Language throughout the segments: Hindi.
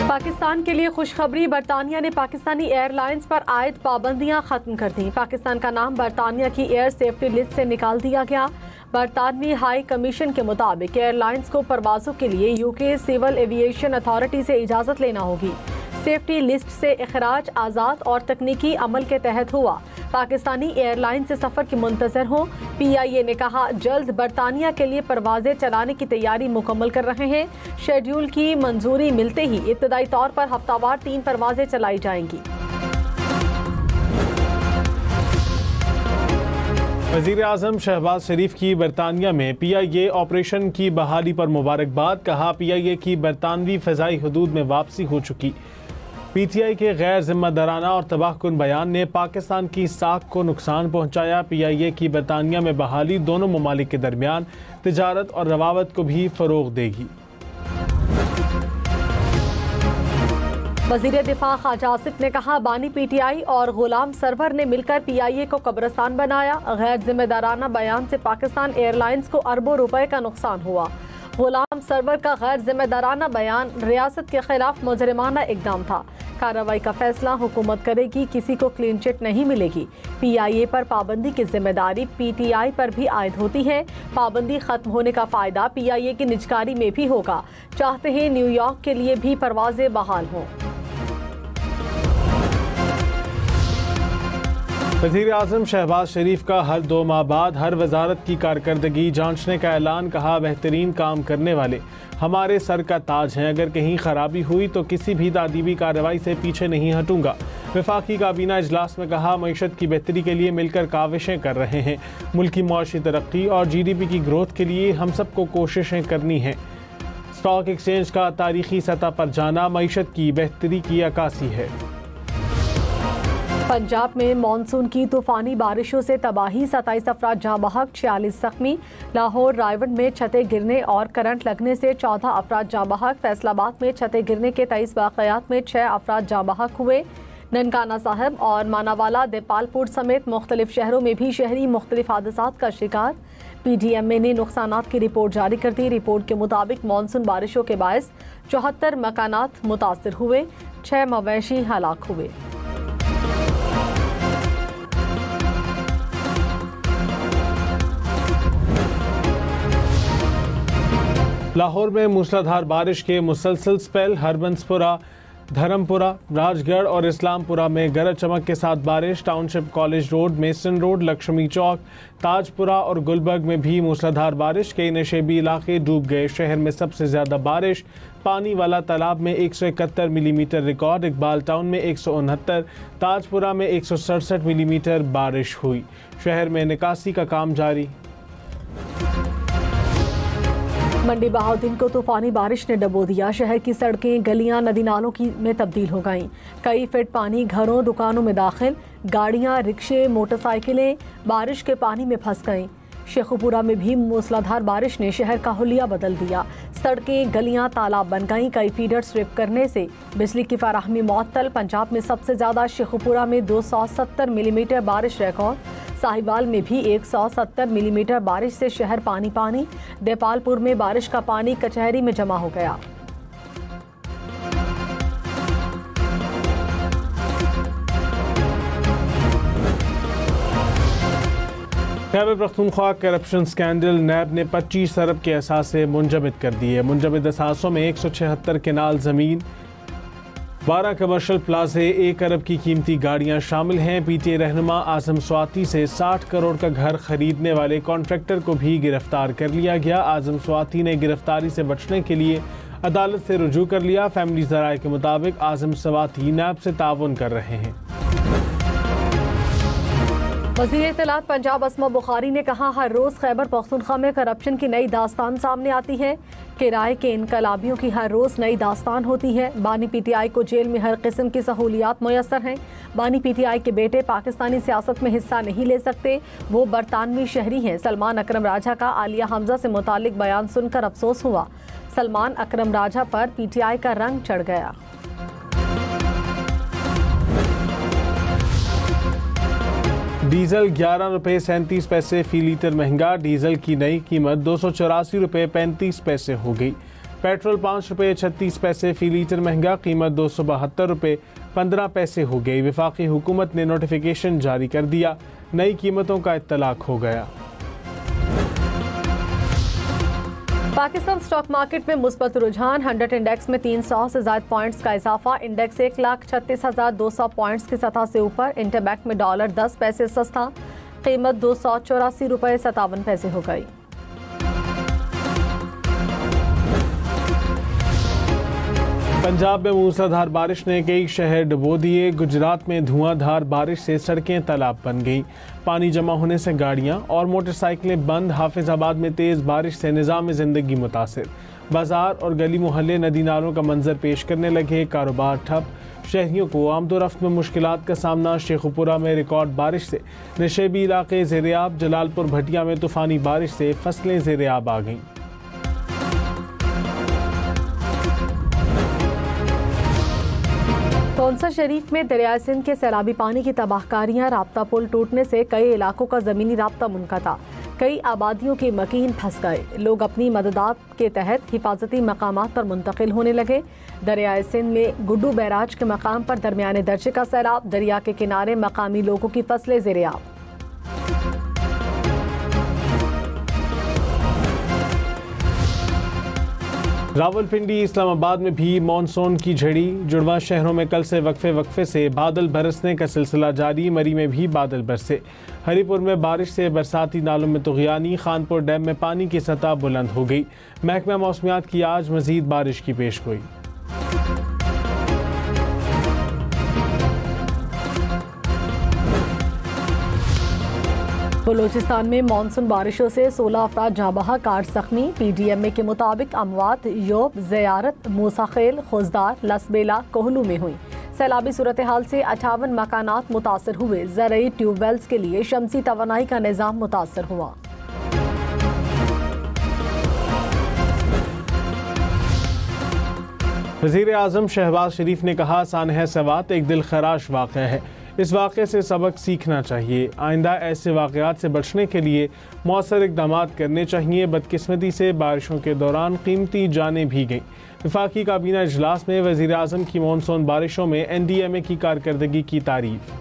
पाकिस्तान के लिए खुशखबरी, बरतानिया ने पाकिस्तानी एयरलाइंस पर आयद पाबंदियां खत्म कर दी। पाकिस्तान का नाम बरतानिया की एयर सेफ्टी लिस्ट से निकाल दिया गया। बरतानवी हाई कमीशन के मुताबिक एयरलाइंस को परवाजों के लिए यूके सिविल एविएशन अथॉरिटी से इजाज़त लेना होगी। सेफ्टी लिस्ट से इखराज आज़ाद और तकनीकी अमल के तहत हुआ। पाकिस्तानी एयरलाइन से सफ़र की मुंतज़र हो। PIA ने कहा जल्द बरतानिया के लिए परवाज़ें चलाने की तैयारी मुकम्मल कर रहे हैं। शेड्यूल की मंजूरी मिलते ही इब्तदाई तौर पर हफ्तावार 3 परवाज़ें चलाई जाएंगी। वज़ीर आज़म शहबाज शरीफ की बरतानिया में PIA ऑपरेशन की बहाली पर मुबारकबाद। कहा PIA की बरतानवी फ़ज़ाई हदूद में वापसी हो चुकी। PTI के गैर जिम्मेदाराना और तबाहकुन बयान ने पाकिस्तान की साख को नुकसान पहुँचाया। PIA की बरतानिया में बहाली दोनों ममालिक के दरमियान तिजारत और रवावत को भी फ़रोग़ देगी। वज़ीर दिफा ख्वाजा आसिफ ने कहा बानी PTI और गुलाम सरवर ने मिलकर PIA को कब्रिस्तान बनाया। गैर जिम्मेदाराना बयान से पाकिस्तान एयरलाइंस को अरबों रुपए का नुकसान हुआ। गुलाम सरवर का गैर जिम्मेदाराना बयान रियासत के खिलाफ मुजरिमाना इकदाम था। कार्रवाई का फैसला हुकूमत करेगी, किसी को क्लीन चिट नहीं मिलेगी। PIA पर पाबंदी की जिम्मेदारी PTI पर भी आयद होती है। पाबंदी खत्म होने का फायदा PIA की निजकारी में भी होगा। चाहते हैं न्यूयॉर्क के लिए भी परवाजें बहाल हों। वज़ीर आज़म शहबाज शरीफ का हर 2 माह बाद हर वजारत की कारकर्दगी जांचने का ऐलान। कहा बेहतरीन काम करने वाले हमारे सर का ताज हैं। अगर कहीं खराबी हुई तो किसी भी तादीबी कार्रवाई से पीछे नहीं हटूंगा। वफाकी काबीना इजलास में कहा मईशत की बेहतरी के लिए मिलकर काविशें कर रहे हैं। मुल्क की मौशी तरक्की और GDP की ग्रोथ के लिए हम सबको कोशिशें करनी हैं। स्टॉक एक्सचेंज का तारीखी सतह पर जाना मईशत की बेहतरी की अक्कासी है। पंजाब में मानसून की तूफानी बारिशों से तबाही, 27 अफराद जाँ बहक, 46 जख्मी। लाहौर रायवन में छतें गिरने और करंट लगने से 14 अफराद जाँ बहक। फैसलाबाद में छतें गिरने के 23 वाक़यात में 6 अफराद जाँ बहक हुए। ननकाना साहब और मानावाला, देपालपुर समेत मुख्तलिफ शहरों में भी शहरी मुख्तलिफ हादसात का शिकार। PDMA ने नुकसानात की रिपोर्ट जारी कर दी। रिपोर्ट के मुताबिक मानसून बारिशों के बायस 74 मकानात मुतासर हुए, 6 मवेशी हलाक हुए। लाहौर में मूसलाधार बारिश के मुसलसल स्पेल। हरबंसपुरा, धर्मपुरा, राजगढ़ और इस्लामपुरा में गरज चमक के साथ बारिश। Township college road, Mason road, Lakshmi Chowk, Tajpura और गुलबर्ग में भी मूसलाधार बारिश। कई नशेबी इलाके डूब गए। शहर में सबसे ज़्यादा बारिश पानी वाला तालाब में 171 मिलीमीटर रिकॉर्ड। इकबाल टाउन में 169, ताजपुरा में 167 मिलीमीटर बारिश हुई। शहर में निकासी का काम जारी। मंडी बहाउद्दीन को तूफानी बारिश ने डबो दिया। शहर की सड़कें, गलियां नदी नालों में तब्दील हो गईं। कई फीट पानी घरों, दुकानों में दाखिल। गाड़ियां, रिक्शे, मोटरसाइकिलें बारिश के पानी में फंस गईं। शेखुपुरा में भी मूसलाधार बारिश ने शहर का हुलिया बदल दिया। सड़कें, गलियां तालाब बन गईं। कई फीडर स्लिप करने से बिजली की फराहमी मुअत्तल। पंजाब में सबसे ज़्यादा शेखुपुरा में 270 मिलीमीटर बारिश रिकॉर्ड। साहिवाल में भी 170 मिलीमीटर बारिश से शहर पानी पानी। देपालपुर में बारिश का पानी कचहरी में जमा हो गया। Khyber Pakhtunkhwa corruption scandal. NAB ने 25 अरब के असासे मुंजमद कर दिए। मुंजमद असासों में 176 केनाल ज़मीन, 12 कमर्शल प्लाजे, 1 अरब की कीमती गाड़ियां शामिल हैं। PTA रहनुमा आज़म स्वाति से 60 करोड़ का घर खरीदने वाले कॉन्ट्रैक्टर को भी गिरफ्तार कर लिया गया। आज़म स्वाति ने गिरफ्तारी से बचने के लिए अदालत से रुजू कर लिया। फैमिली ज़राए के मुताबिक आज़म स्वाति नैब से ताउन कर रहे हैं। वज़ीर इत्तलात पंजाब अस्मा बुखारी ने कहा हर रोज़ खैबर पख्तूनख्वा में करप्शन की नई दास्तान सामने आती है। किराए के इनकलाबियों की हर रोज़ नई दास्तान होती है। बानी PTI को जेल में हर किस्म की सहूलियात मुयस्सर हैं। बानी PTI के बेटे पाकिस्तानी सियासत में हिस्सा नहीं ले सकते, वो बरतानवी शहरी हैं। सलमान अकरम राजा का आलिया हमजा से मुतालिक बयान सुनकर अफसोस हुआ। सलमान अकरम राजा पर PTI का रंग चढ़ गया। डीजल 11 रुपये 37 पैसे फ़ी लीटर महंगा। डीजल की नई कीमत 284 रुपये 35 पैसे हो गई। पेट्रोल 5 रुपये 36 पैसे फी लीटर महंगा, कीमत 272 रुपये 15 पैसे हो गई। वफाकी हुकूमत ने नोटिफिकेशन जारी कर दिया, नई कीमतों का इत्तलाक हो गया। पाकिस्तान स्टॉक मार्केट में मुस्बत रुझान, 100 इंडेक्स में 300 से ज्यादा पॉइंट्स का इजाफा, इंडेक्स 1,36,200 पॉइंट्स की सतह से ऊपर। इंटरबैंक में डॉलर 10 पैसे सस्ता, कीमत 284 रुपये 57 पैसे हो गई। पंजाब में मूसलाधार बारिश ने कई शहर डुबो दिए। गुजरात में धुआंधार बारिश से सड़कें तालाब बन गई। पानी जमा होने से गाड़ियां और मोटरसाइकिलें बंद। हाफिजाबाद में तेज़ बारिश से निज़ाम ज़िंदगी मुतासिर। बाजार और गली मोहल्ले नदी नालों का मंजर पेश करने लगे। कारोबार ठप, शहरियों को आमदोरफ्त में मुश्किलात का सामना। शेखुपुरा में रिकॉर्ड बारिश से नशेबी इलाके ज़ेर-ए-आब। जलालपुर भटिया में तूफ़ानी बारिश से फसलें ज़ेर-ए-आब आ गईं। कौंसर शरीफ में दरियाए सिंध के सैलाबी पानी की तबाहकारियां। राब्ता पुल टूटने से कई इलाकों का ज़मीनी राब्ता मुनक़ता, कई आबादियों के मकीन फंस गए। लोग अपनी मददात के तहत हिफाजती मकामात पर मुंतकिल होने लगे। दरियाए सिंध में गुड्डू बैराज के मकाम पर दरमियाने दर्जे का सैलाब। दरिया के किनारे मकामी लोगों की फसलें ज़ेर-ए-आब। रावलपिंडी इस्लामाबाद में भी मानसून की झड़ी। जुड़वा शहरों में कल से वक्फे से बादल बरसने का सिलसिला जारी। मरी में भी बादल बरसे। हरीपुर में बारिश से बरसाती नालों में तुग़यानी। खानपुर डैम में पानी की सतह बुलंद हो गई। महकमा मौसमियात की आज मजीद बारिश की पेशगोई। बलूचिस्तान में मानसून बारिशों से 16 अफराद जाँ बहक, 8 जख्मी। PDMA के मुताबिक अमवात योब, ज़ियारत, मूसाखेल, खुजदार, लसबेला, कोहलू में हुई। सैलाबी सूरत हाल से 58 मकानात मुतासर हुए। ज़रई ट्यूबवेल्स के लिए शमसी तवानाई का निज़ाम मुतासर हुआ। वज़ीर आज़म शहबाज शरीफ ने कहा, सानह सवात एक दिल खराश वाक़या है, इस वाक़े से सबक सीखना चाहिए। आइंदा ऐसे वाक़यात से बचने के लिए मौसर इक़दाम करने चाहिए। बदकिस्मती से बारिशों के दौरान कीमती जानें भी गईं। वफाकी काबीना इजलास में वज़ीर आज़म की मानसून बारिशों में NDMA की कारकर्दगी की तारीफ।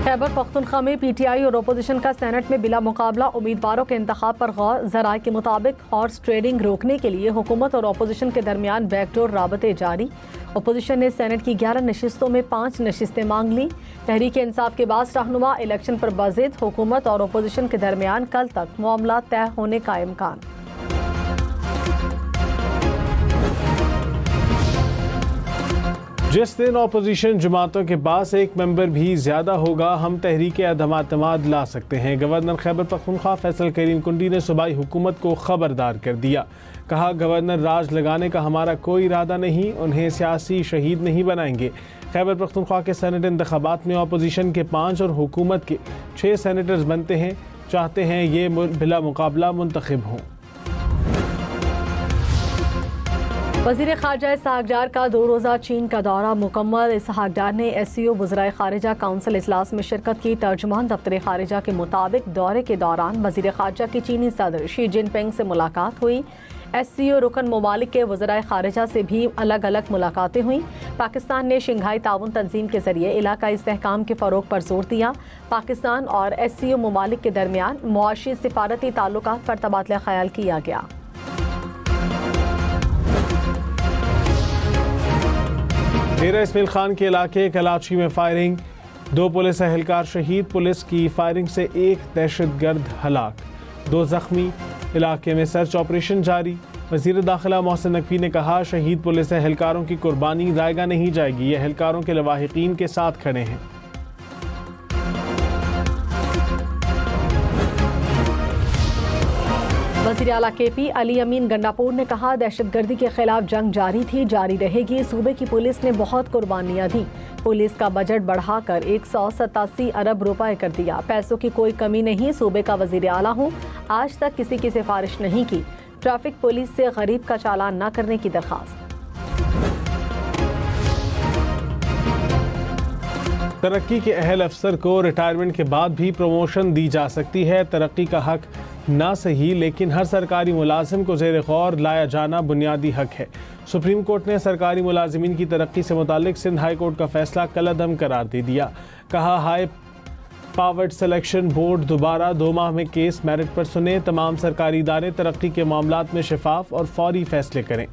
खैबर पख्तूनख्वा में PTI और अपोजिशन का सेनेट में बिला मुकाबला उम्मीदवारों के इंतखाब पर गौर। ज़राए के मुताबिक हॉर्स ट्रेडिंग रोकने के लिए हुकूमत और अपोजिशन के दरमियान बैकडोर राबते जारी। अपोजिशन ने सेनेट की 11 नशिस्तों में 5 नशिस्तें मांग ली। तहरीक इंसाफ के बाद रहनुमा इलेक्शन पर बाज़िद। हुकूमत और अपोजिशन के दरमियान कल तक मामला तय होने का इम्कान। जिस दिन अपोजिशन जमातों के पास एक मेंबर भी ज़्यादा होगा, हम तहरीक अदम-एतमाद ला सकते हैं। गवर्नर खैबर पख्तूनख्वा फैसल करीम कुंडी ने सूबाई हुकूमत को खबरदार कर दिया। कहा, गवर्नर राज लगाने का हमारा कोई इरादा नहीं, उन्हें सियासी शहीद नहीं बनाएंगे। खैबर पख्तूनख्वा के सेनेट इंतखाबात में अपोजिशन के 5 और हुकूमत के 6 सेनेटर्स बनते हैं। चाहते हैं ये बिला मुकाबला मुंतखब हों। वज़ीर ख़ारजा इसहाक़ डार का 2 रोज़ा चीन का दौरा मुकम्मल। इसहाक़ डार ने SCO वज़राए ख़ारिजा काउंसिल इजलास में शिरकत की। तर्जुमान दफ्तर ख़ारिजा के मुताबिक दौरे के दौरान वज़ीर ख़ारजा की चीनी सदर शी जिनपिंग से मुलाकात हुई। SCO रुकन ममालिक के वज़राए ख़ारिजा से भी अलग अलग मुलाकातें हुई। पाकिस्तान ने शंघाई ताउन तंजीम के ज़रिए इलाकाई इस्तेहकाम के फ़रोग़ पर जोर दिया। पाकिस्तान और SCO ममालिक के दरमियान मुआशी सिफारती ताल्लुकात पर तबादला ख्याल किया गया। डेरा इस्माइल खान के इलाके कलाची में फायरिंग, 2 पुलिस एहलकार शहीद। पुलिस की फायरिंग से 1 दहशतगर्द हलाक, 2 जख्मी। इलाके में सर्च ऑपरेशन जारी। वज़ीर दाखिला मोहसिन नकवी ने कहा, शहीद पुलिस एहलकारों की कुर्बानी ज़ायगा नहीं जाएगी। ये एहलकारों के लवाहिकीन के साथ खड़े हैं। वज़ीर आला KP अली अमीन गंडापुर ने कहा, दहशतगर्दी के खिलाफ जंग जारी थी, जारी रहेगी। सूबे की पुलिस ने बहुत कुर्बानियां दी। पुलिस का बजट बढ़ाकर 187 अरब रुपए कर दिया। पैसों की कोई कमी नहीं। सूबे का वज़ीर आला हूँ, आज तक किसी की सिफारिश नहीं की। ट्रैफिक पुलिस से गरीब का चालान न करने की दरख्वास्त। तरक्की के अहल अफसर को रिटायरमेंट के बाद भी प्रमोशन दी जा सकती है। तरक्की का हक ना सही, लेकिन हर सरकारी मुलाजिम को ज़ेर गौर लाया जाना बुनियादी हक है। सुप्रीम कोर्ट ने सरकारी मुलाजिमीन की तरक्की से मुतालिक सिंध हाई कोर्ट का फैसला कलअदम करार दे दिया। कहा, हाई पावर्ड सिलेक्शन बोर्ड दोबारा 2 माह में केस मेरिट पर सुने। तमाम सरकारी इदारे तरक्की के मामलात में शफाफ और फौरी फैसले करें।